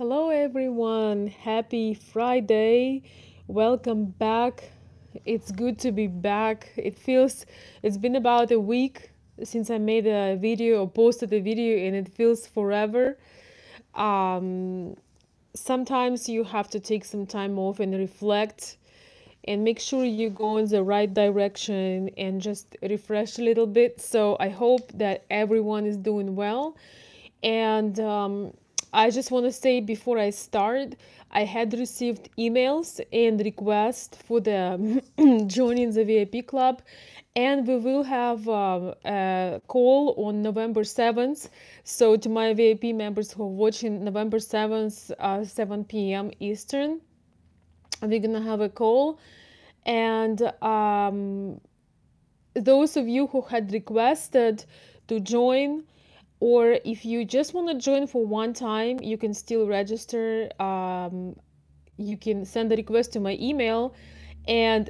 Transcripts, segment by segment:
Hello, everyone. Happy Friday. Welcome back. It's good to be back. It's been about a week since I made a video or posted a video, and it feels forever. Um, Sometimes you have to take some time off and reflect and make sure you go in the right direction and just refresh a little bit. So I hope that everyone is doing well. And I just want to say before I start, I had received emails and requests for the joining the VIP club, and we will have a call on November 7th. So to my VIP members who are watching, November 7th, 7 p.m. Eastern, we're gonna have a call, and those of you who had requested to join, or if you just want to join for one time, you can still register. You can send a request to my email, and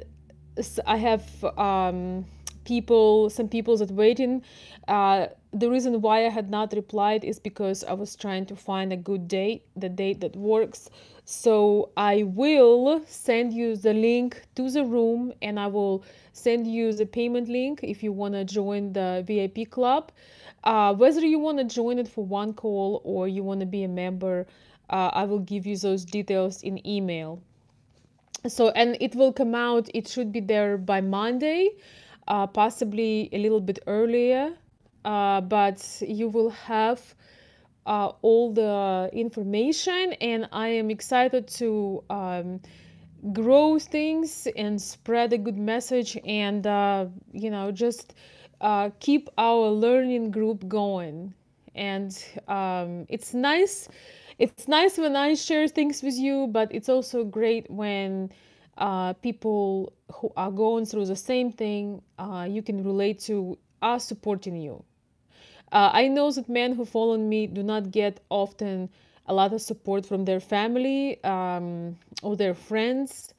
I have some people that waiting. The reason why I had not replied is because I was trying to find a good date, the date that works. So I will send you the link to the room, and I will send you the payment link if you want to join the VIP club. Whether you want to join it for one call or you want to be a member, I will give you those details in email. So, and it will come out, it should be there by Monday, possibly a little bit earlier, but you will have all the information, and I am excited to grow things and spread a good message, and just keep our learning group going. And it's nice when I share things with you, but it's also great when people who are going through the same thing, you can relate to, are supporting you. I know that men who follow me do not get often a lot of support from their family or their friends.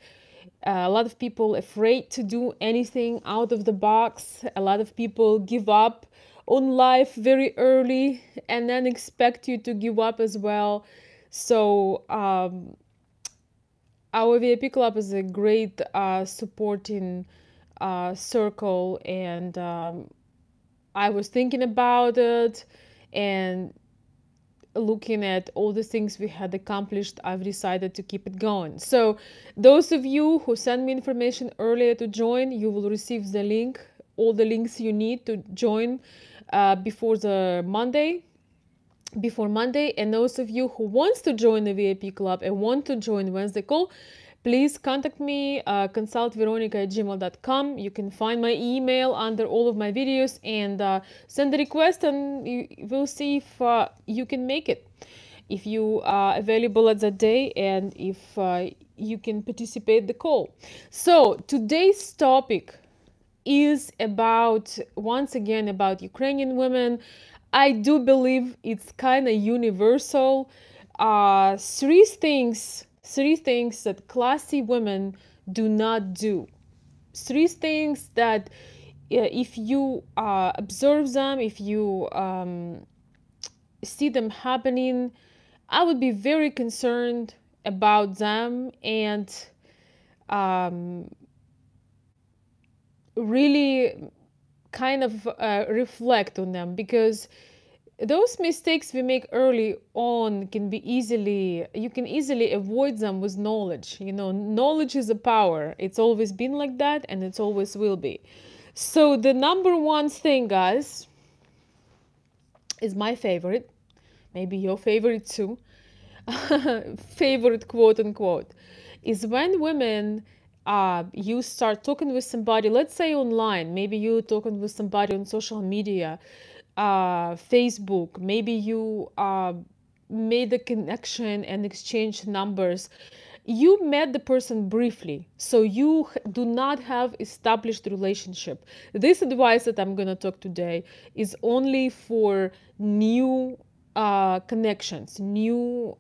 A lot of people afraid to do anything out of the box. A lot of people give up on life very early and then expect you to give up as well. So our VIP club is a great supporting circle, and I was thinking about it and looking at all the things we had accomplished, I've decided to keep it going. So those of you who sent me information earlier to join, you will receive the link, all the links you need to join before Monday. And those of you who wants to join the VIP club and want to join Wednesday call, please contact me, consultveronica@gmail.com. You can find my email under all of my videos, and send a request, and we'll see if you can make it, if you are available at that day, and if you can participate the call. So today's topic is about, once again, about Ukrainian women. I do believe it's kind of universal. Three things that classy women do not do. Three things that, if you observe them, if you see them happening, I would be very concerned about them, and really kind of reflect on them, because those mistakes we make early on you can easily avoid them with knowledge. Knowledge is a power. It's always been like that, and it's always will be. So the number one thing, guys, is my favorite, maybe your favorite too, favorite, quote unquote, is when women, you start talking with somebody, let's say online, maybe you're talking with somebody on social media, Facebook, maybe you made a connection and exchanged numbers. You met the person briefly, so you do not have established relationship. This advice that I'm going to talk today is only for new connections, new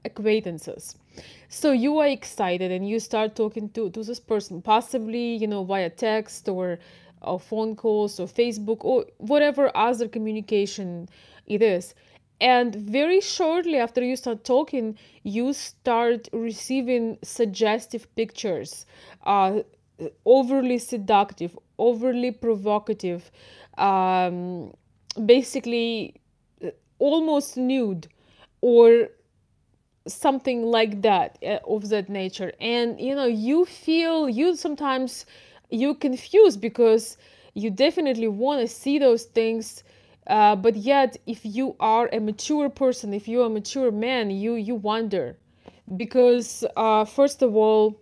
acquaintances. So you are excited and you start talking to this person, possibly, via text or phone calls or Facebook or whatever other communication it is. And very shortly after you start talking, you start receiving suggestive pictures, uh, overly seductive, overly provocative, um, basically almost nude, or something like that, of that nature. And you feel, you sometimes, you confused, because you definitely want to see those things, but yet if you are a mature person, if you're a mature man, you wonder, because first of all,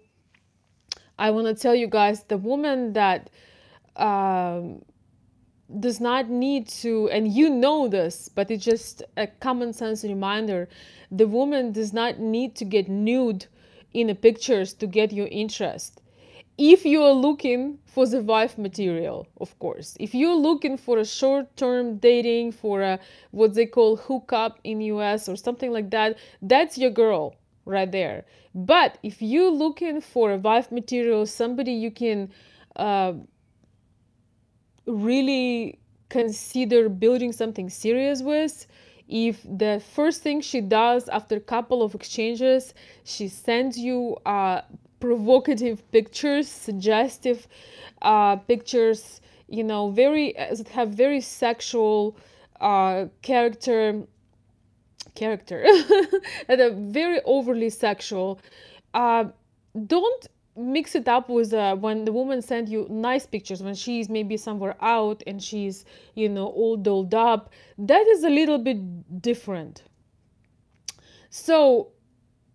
I want to tell you guys, the woman that um, does not need to, and you know this, but it's just a common sense reminder, the woman does not need to get nude in the pictures to get your interest. If you are looking for the wife material, of course. If you're looking for a short-term dating, for a what they call hookup in US or something like that, that's your girl right there. But if you're looking for a wife material, somebody you can uh, really consider building something serious with, if the first thing she does after a couple of exchanges, she sends you provocative pictures, suggestive pictures, very that have very sexual character that are very overly sexual, uh, don't mix it up with when the woman sent you nice pictures, when she's maybe somewhere out and she's all dolled up. That is a little bit different. So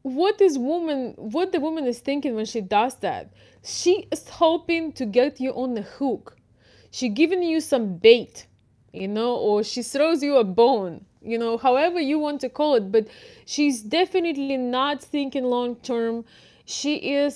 what the woman is thinking when she does that, she is hoping to get you on the hook. She giving you some bait, or she throws you a bone, however you want to call it, but she's definitely not thinking long term. She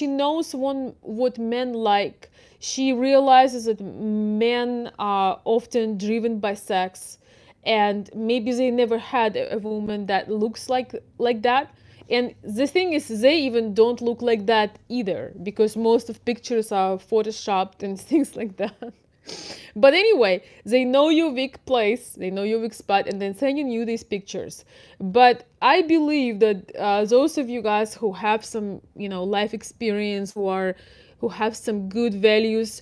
knows what men like. She realizes that men are often driven by sex, and maybe they never had a woman that looks like that. And the thing is, they even don't look like that either, because most of pictures are photoshopped and things like that. But anyway, they know your weak place, they know your weak spot, and then sending you these pictures. But I believe that those of you guys who have some, life experience, who have some good values,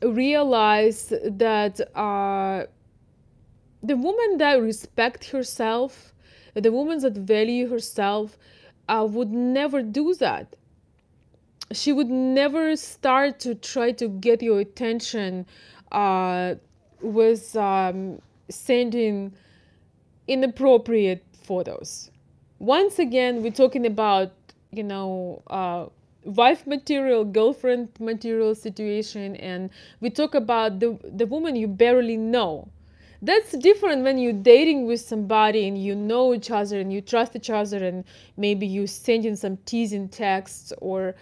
realize that the woman that respect herself, the woman that value herself, would never do that. She would never start to try to get your attention with sending inappropriate photos. Once again, we're talking about, wife material, girlfriend material situation, and we talk about the woman you barely know. That's different when you're dating with somebody and you know each other and you trust each other, and maybe you send in some teasing texts or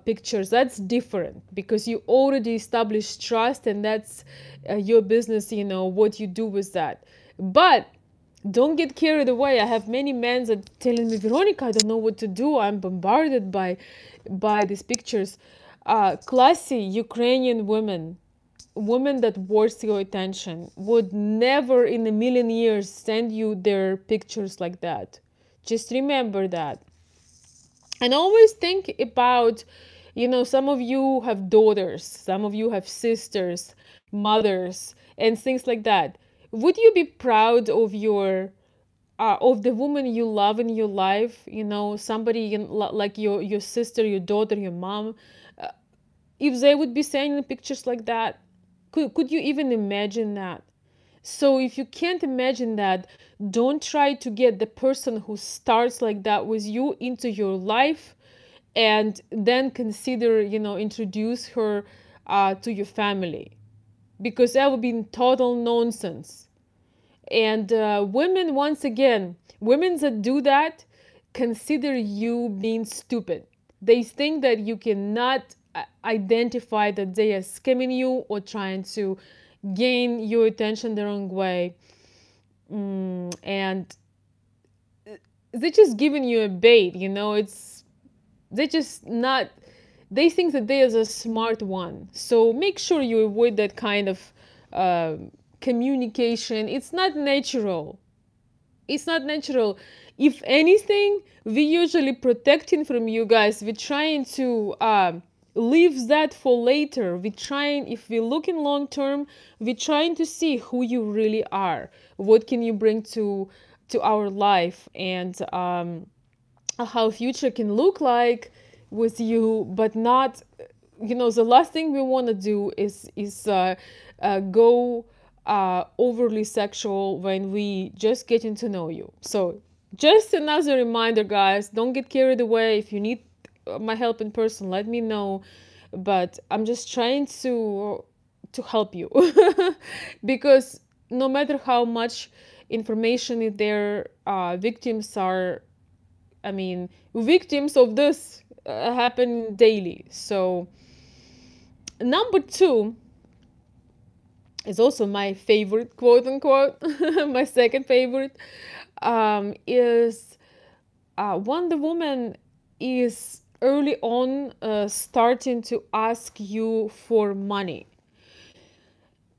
pictures. That's different, because you already established trust, and that's your business, what you do with that. But don't get carried away. I have many men that telling me, Veronica, I don't know what to do. I'm bombarded by these pictures. Classy Ukrainian women that worth your attention would never in a million years send you their pictures like that. Just remember that. And always think about, some of you have daughters, some of you have sisters, mothers, and things like that. Would you be proud of the woman you love in your life? Somebody like your sister, your daughter, your mom. If they would be sending pictures like that, could you even imagine that? So if you can't imagine that, don't try to get the person who starts like that with you into your life, and then consider, introduce her to your family, because that would be total nonsense. And women, once again, women that do that consider you being stupid. They think that you cannot identify that they are scamming you or trying to gain your attention the wrong way. And they're just giving you a bait, they're just not, they think that they are the smart one. So make sure you avoid that kind of communication. It's not natural. It's not natural. If anything, we usually protecting from you guys. We're trying to leave that for later. We're trying, if we look in long term, we're trying to see who you really are. What can you bring to our life, and how future can look like with you, but not, the last thing we want to do is go overly sexual when we just getting to know you. So just another reminder, guys, don't get carried away. If you need my help in person, let me know, but I'm just trying to help you because no matter how much information is there, victims are, victims of this happen daily. So number two is also my favorite, quote unquote, my second favorite, is when the woman is early on starting to ask you for money.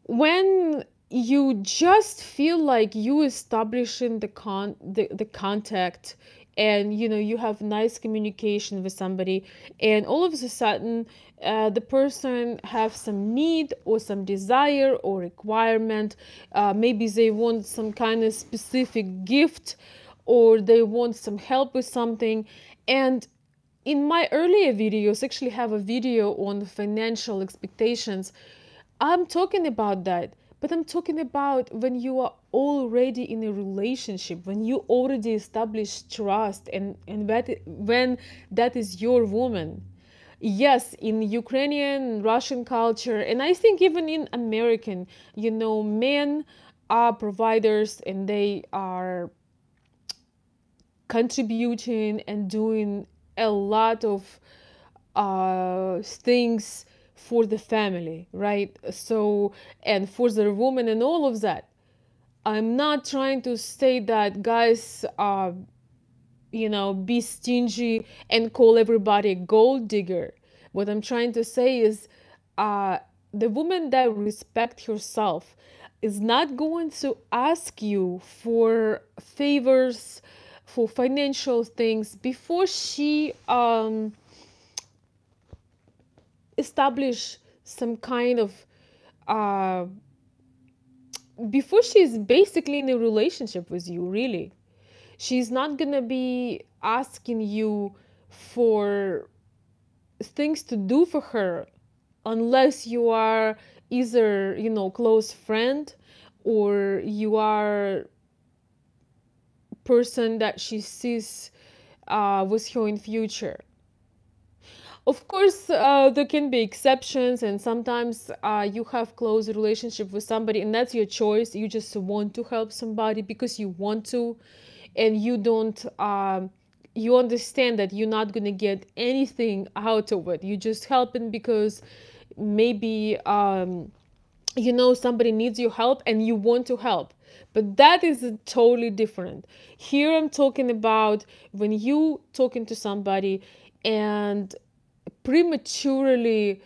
When you just feel like you establishing the contact, and you have nice communication with somebody, and all of a sudden the person have some need or some desire or requirement. Maybe they want some kind of specific gift, or they want some help with something. And in my earlier videos, actually have a video on financial expectations, I'm talking about that. But I'm talking about when you are already in a relationship, when you already establish trust, and when that is your woman. Yes, in Ukrainian, Russian culture, and I think even in American, men are providers, and they are contributing and doing a lot of things for the family, right? So, and for the woman and all of that. I'm not trying to say that guys be stingy and call everybody a gold digger. What I'm trying to say is the woman that respects herself is not going to ask you for favors, for financial things, before she establish some kind of before she's basically in a relationship with you. Really, she's not gonna be asking you for things to do for her, unless you are either close friend, or you are person that she sees with her in future. Of course, there can be exceptions, and sometimes you have close relationship with somebody, and that's your choice. You just want to help somebody because you want to, and you don't. You understand that you're not gonna get anything out of it. You just helping because maybe somebody needs your help and you want to help. But that is totally different. Here I'm talking about when you talking to somebody and prematurely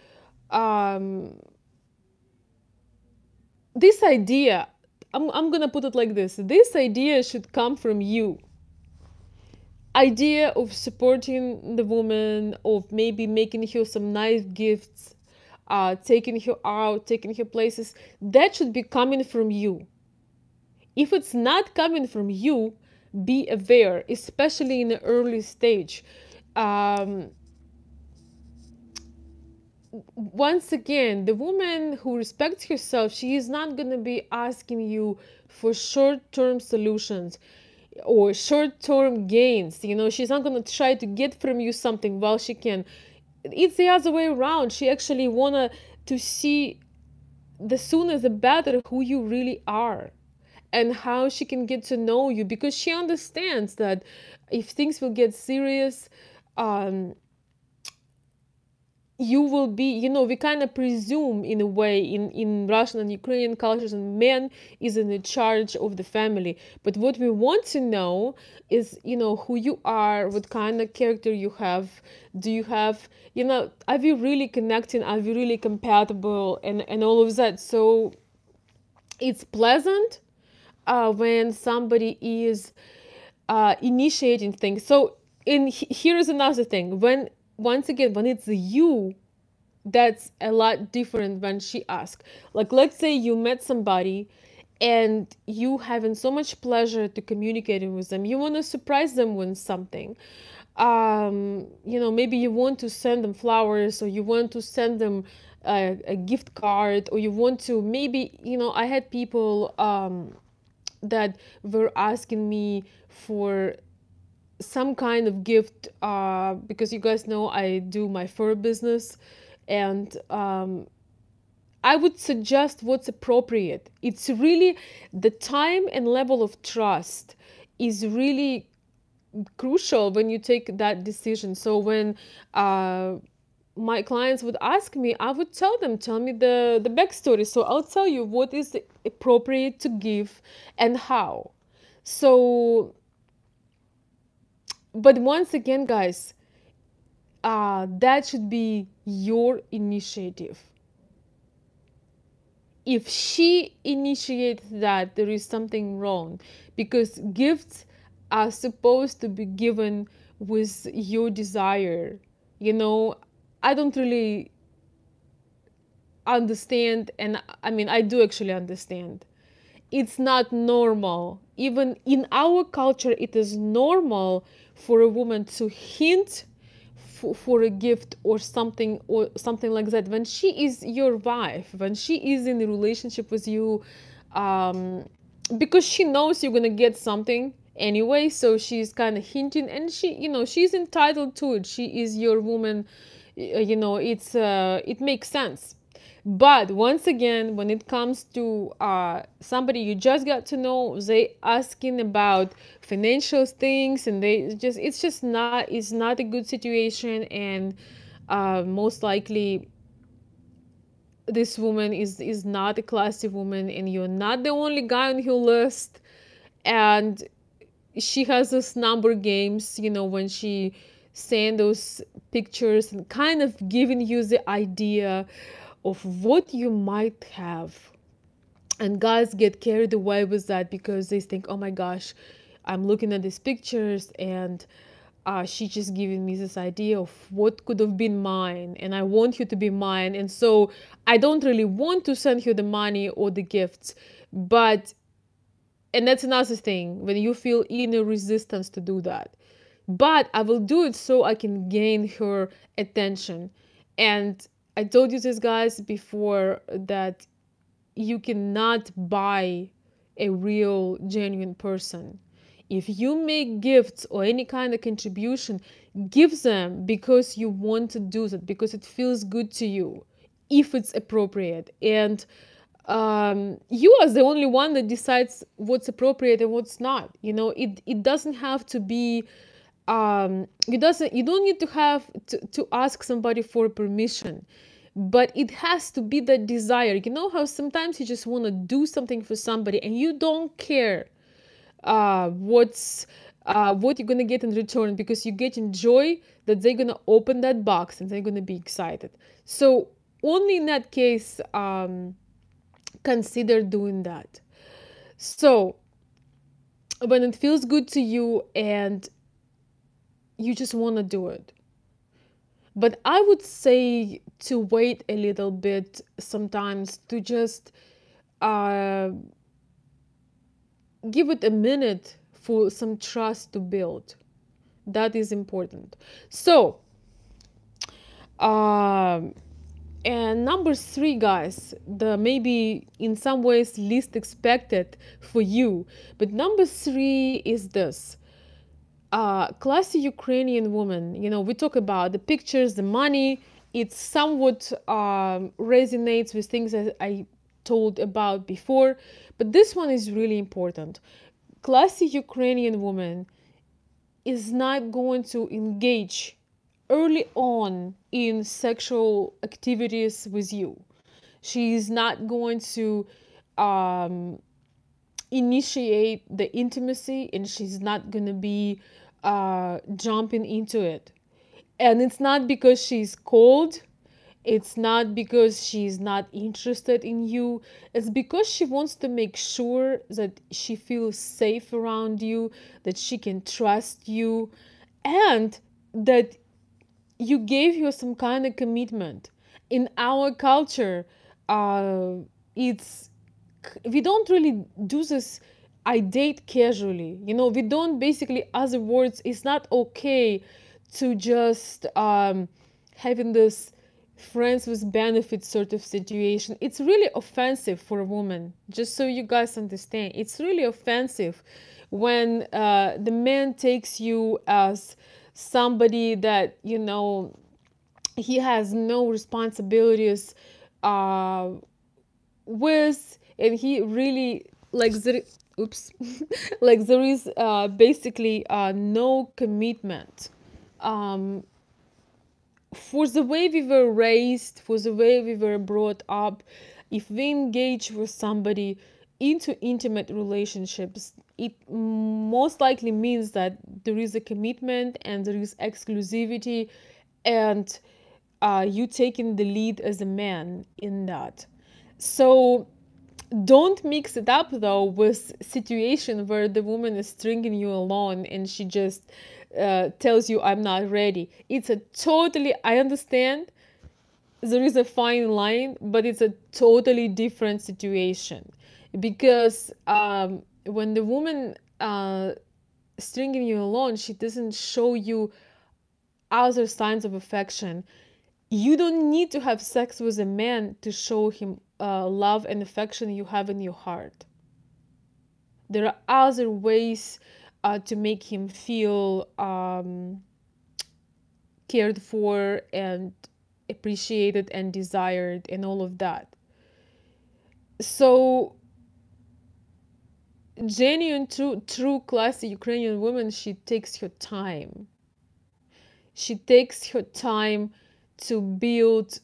this idea, I'm gonna put it like this idea should come from you. Idea of supporting the woman, of maybe making her some nice gifts, taking her out, taking her places, that should be coming from you. If it's not coming from you, be aware, especially in the early stage. Once again, the woman who respects herself, she is not going to be asking you for short-term solutions or short-term gains. She's not going to try to get from you something while she can. It's the other way around. She actually wanna to see, the sooner the better, who you really are and how she can get to know you, because she understands that if things will get serious, you will be, we kind of presume in a way in Russian and Ukrainian cultures, and man is in charge of the family. But what we want to know is, who you are, what kind of character you have. Do you have, are we really connecting? Are we really compatible? And all of that. So It's pleasant when somebody is initiating things. So here's another thing. When once again, when it's you, that's a lot different when she asks. Like, let's say you met somebody and you having so much pleasure to communicating with them. You want to surprise them with something. Maybe you want to send them flowers, or you want to send them a gift card, or you want to maybe, I had people that were asking me for some kind of gift, because you guys know I do my fur business, and I would suggest what's appropriate. It's really the time and level of trust is really crucial when you take that decision. So when my clients would ask me, I would tell me the backstory. So I'll tell you what is appropriate to give and how. So, but once again, guys, that should be your initiative. If she initiates that, there is something wrong, because gifts are supposed to be given with your desire. I don't really understand, and I mean, I do actually understand. It's not normal. Even in our culture, it is normal for a woman to hint for a gift or something like that when she is your wife, when she is in a relationship with you, because she knows you're gonna get something anyway, so she's kind of hinting, and she's entitled to it. She is your woman. It makes sense. But once again, when it comes to somebody you just got to know, they asking about financial things, and it's not a good situation, and most likely this woman is not a classy woman, and you're not the only guy on her list, and she has those number games, when she send those pictures and kind of giving you the idea of what you might have. And guys get carried away with that because they think, oh my gosh, I'm looking at these pictures, and she's just giving me this idea of what could have been mine, and I want you to be mine, and so I don't really want to send you the money or the gifts. And that's another thing, when you feel inner resistance to do that. But I will do it so I can gain her attention. And I told you this, guys, before, that you cannot buy a real, genuine person. If you make gifts or any kind of contribution, give them because you want to do that, because it feels good to you, if it's appropriate. And you are the only one that decides what's appropriate and what's not. It doesn't have to be you don't need to have to ask somebody for permission, but it has to be that desire. You know how sometimes you just want to do something for somebody and you don't care what you're gonna get in return, because you get joy that they're gonna open that box and they're gonna be excited. So only in that case consider doing that. So when it feels good to you and you just want to do it. But I would say to wait a little bit sometimes, to just give it a minute for some trust to build. That is important. So, and number 3, guys, the maybe in some ways least expected for you, but number 3 is this. Classy Ukrainian woman, we talk about the pictures, the money, it somewhat resonates with things that I told about before, but this one is really important. Classy Ukrainian woman is not going to engage early on in sexual activities with you. She is not going to initiate the intimacy, and she's not going to be jumping into it. And it's not because she's cold, It's not because she's not interested in you. It's because she wants to make sure that she feels safe around you, that she can trust you, and that you gave her some kind of commitment. In our culture, uh, it's we don't really do this. I date casually. We don't basically, other words, it's not okay to just having this friends with benefits sort of situation. It's really offensive for a woman, just so you guys understand. It's really offensive when the man takes you as somebody that, he has no responsibilities uh, with, and he really, like there, oops, like there is basically no commitment. um, for the way we were raised, for the way we were brought up, if we engage with somebody into intimate relationships, it most likely means that there is a commitment and there is exclusivity, and you taking the lead as a man in that. So don't mix it up though with situation where the woman is stringing you along and she just tells you, I'm not ready. It's a totally, I understand there is a fine line, but it's a totally different situation. Because when the woman stringing you along, she doesn't show you other signs of affection. You don't need to have sex with a man to show him love and affection you have in your heart. There are other ways to make him feel cared for and appreciated and desired and all of that. So genuine, true classy Ukrainian woman, she takes her time. She takes her time to build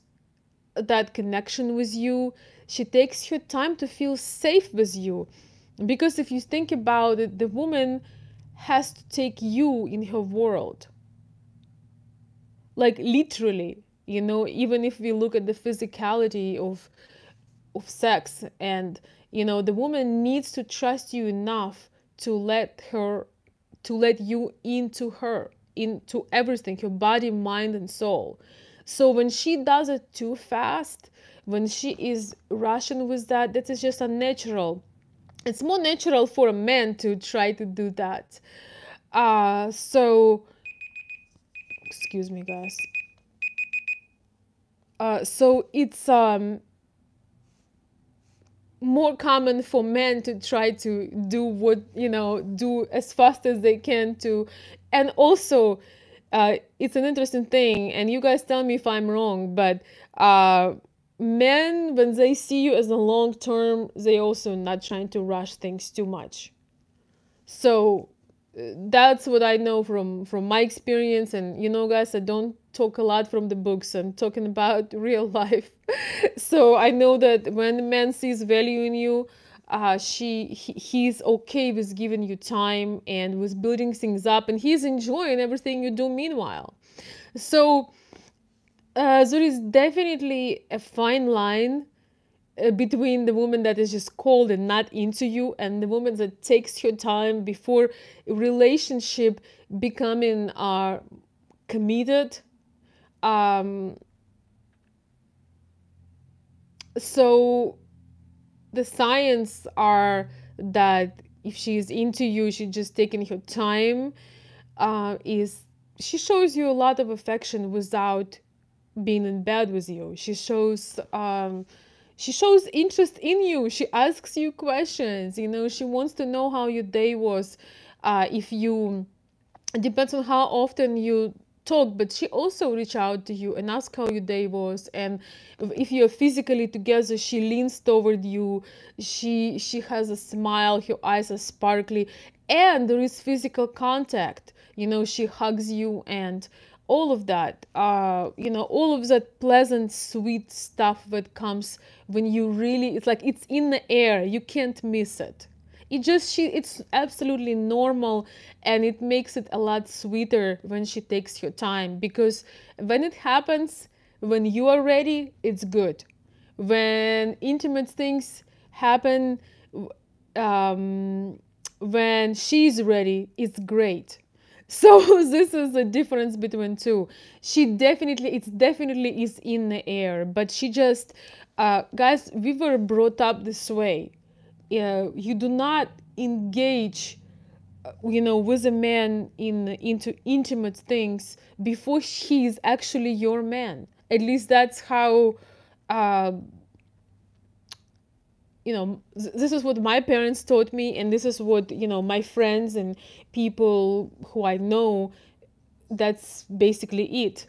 that connection with you. She takes her time to feel safe with you. Because if you think about it, the woman has to take you in her world. Like literally, even if we look at the physicality of sex, and the woman needs to trust you enough to let you into everything, your body, mind, and soul. So when she does it too fast, when she is rushing with that, that is just unnatural. It's more natural for a man to try to do that. So excuse me, guys. So it's more common for men to try to do what, do as fast as they can to. And also it's an interesting thing, and you guys tell me if I'm wrong, but men, when they see you as a long term, they also not trying to rush things too much. So that's what I know from my experience. And guys, I don't talk a lot from the books. I'm talking about real life. So I know that when a man sees value in you, he's okay with giving you time and with building things up, and he's enjoying everything you do meanwhile. So there is definitely a fine line between the woman that is just cold and not into you, and the woman that takes her time before a relationship becoming committed. Um, so the signs are that if she's into you, she's just taking her time. Is she shows you a lot of affection without being in bed with you. She shows interest in you. She asks you questions. She wants to know how your day was. If you, it depends on how often you talk, but she also reach out to you and ask how your day was. And if you're physically together, she leans toward you. She has a smile. Her eyes are sparkly, and there is physical contact. She hugs you and all of that. All of that pleasant, sweet stuff that comes when you really. It's like it's in the air. You can't miss it. It's absolutely normal, and it makes it a lot sweeter when she takes her time, because when it happens, When you are ready, it's good. When intimate things happen, um, when she's ready, it's great. So this is the difference between two. It's definitely is in the air, but she just, guys, we were brought up this way. You do not engage, with a man into intimate things before he's actually your man. At least that's how, uh, this is what my parents taught me, and this is what, my friends and people who I know, that's basically it.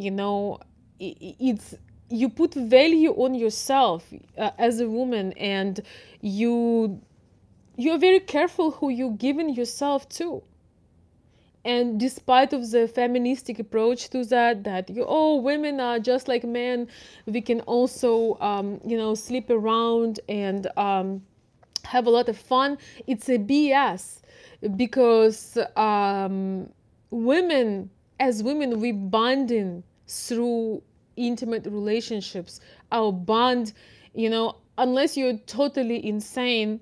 you know it's, you put value on yourself, as a woman, and you're very careful who you giving yourself to. And despite of the feministic approach to that you, oh, women are just like men, we can also, sleep around and, have a lot of fun. It's a BS, because, women, as women, we bonding through intimate relationships. Our bond, unless you're totally insane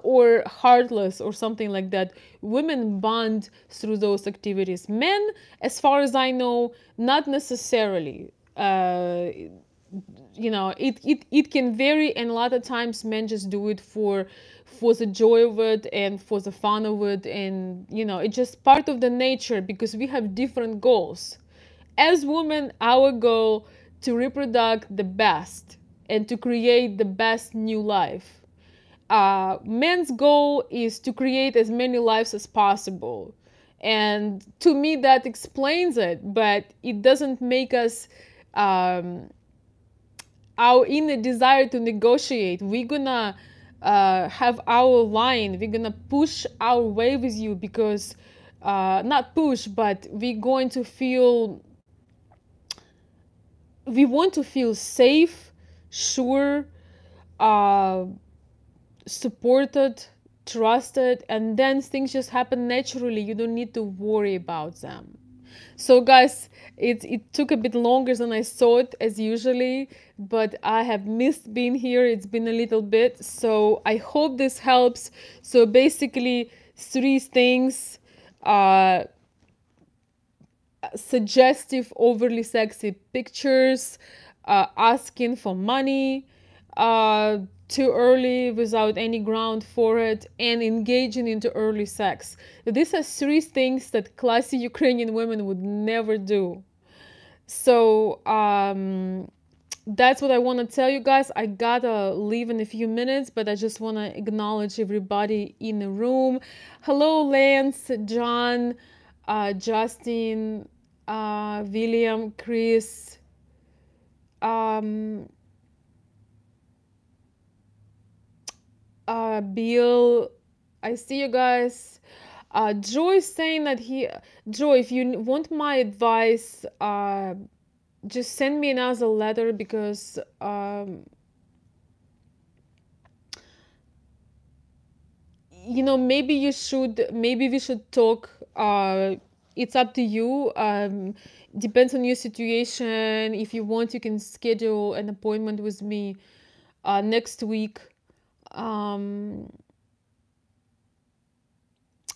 or heartless or something like that, women bond through those activities. Men, as far as I know, not necessarily. It can vary, and a lot of times men just do it for the joy of it and for the fun of it, and it's just part of the nature, because we have different goals. As women, our goal to reproduce the best and to create the best new life. Men's goal is to create as many lives as possible, and to me that explains it, but it doesn't make us, our inner desire to negotiate. We're gonna, have our line, we're gonna push our way with you, because, not push, but we want to feel safe, sure, uh, supported, trusted, and then things just happen naturally. You don't need to worry about them. So, guys, it took a bit longer than I thought, as usually, but I have missed being here. It's been a little bit, so I hope this helps. So basically, three things: uh, suggestive, overly sexy pictures, asking for money, too early without any ground for it, and engaging into early sex. These are three things that classy Ukrainian women would never do. So, that's what I want to tell you guys. I gotta leave in a few minutes, but I just want to acknowledge everybody in the room. Hello, Lance, John, Justin, William, Chris, um, Bill. I see you guys. Joy is saying that Joy, if you want my advice, just send me another letter, because, maybe we should talk. It's up to you. Depends on your situation. If you want, you can schedule an appointment with me, next week. Um,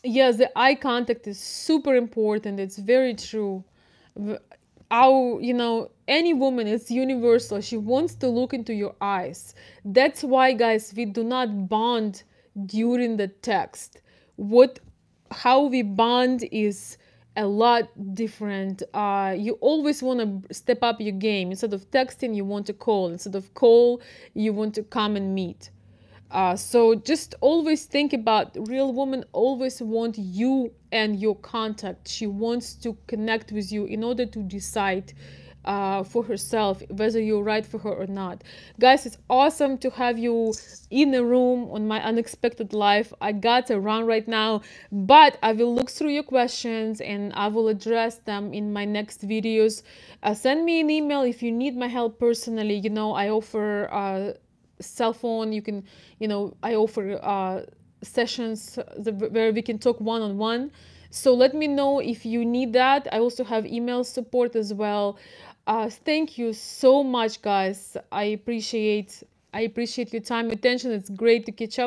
yes, the eye contact is super important. It's very true. Any woman is universal. She wants to look into your eyes. That's why, guys, we do not bond during the text. How we bond is a lot different. You always want to step up your game. Instead of texting, you want to call. Instead of call, you want to come and meet. So just always think about, real woman always want you and your contact. She wants to connect with you in order to decide, for herself whether you're right for her or not. Guys, it's awesome to have you in the room on my unexpected life. I got to run right now, but I will look through your questions and I will address them in my next videos. Send me an email if you need my help personally. I offer, cell phone. You can, I offer, sessions where we can talk one-on-one. So let me know if you need that. I also have email support as well. Thank you so much, guys. I appreciate your time and attention. It's great to catch up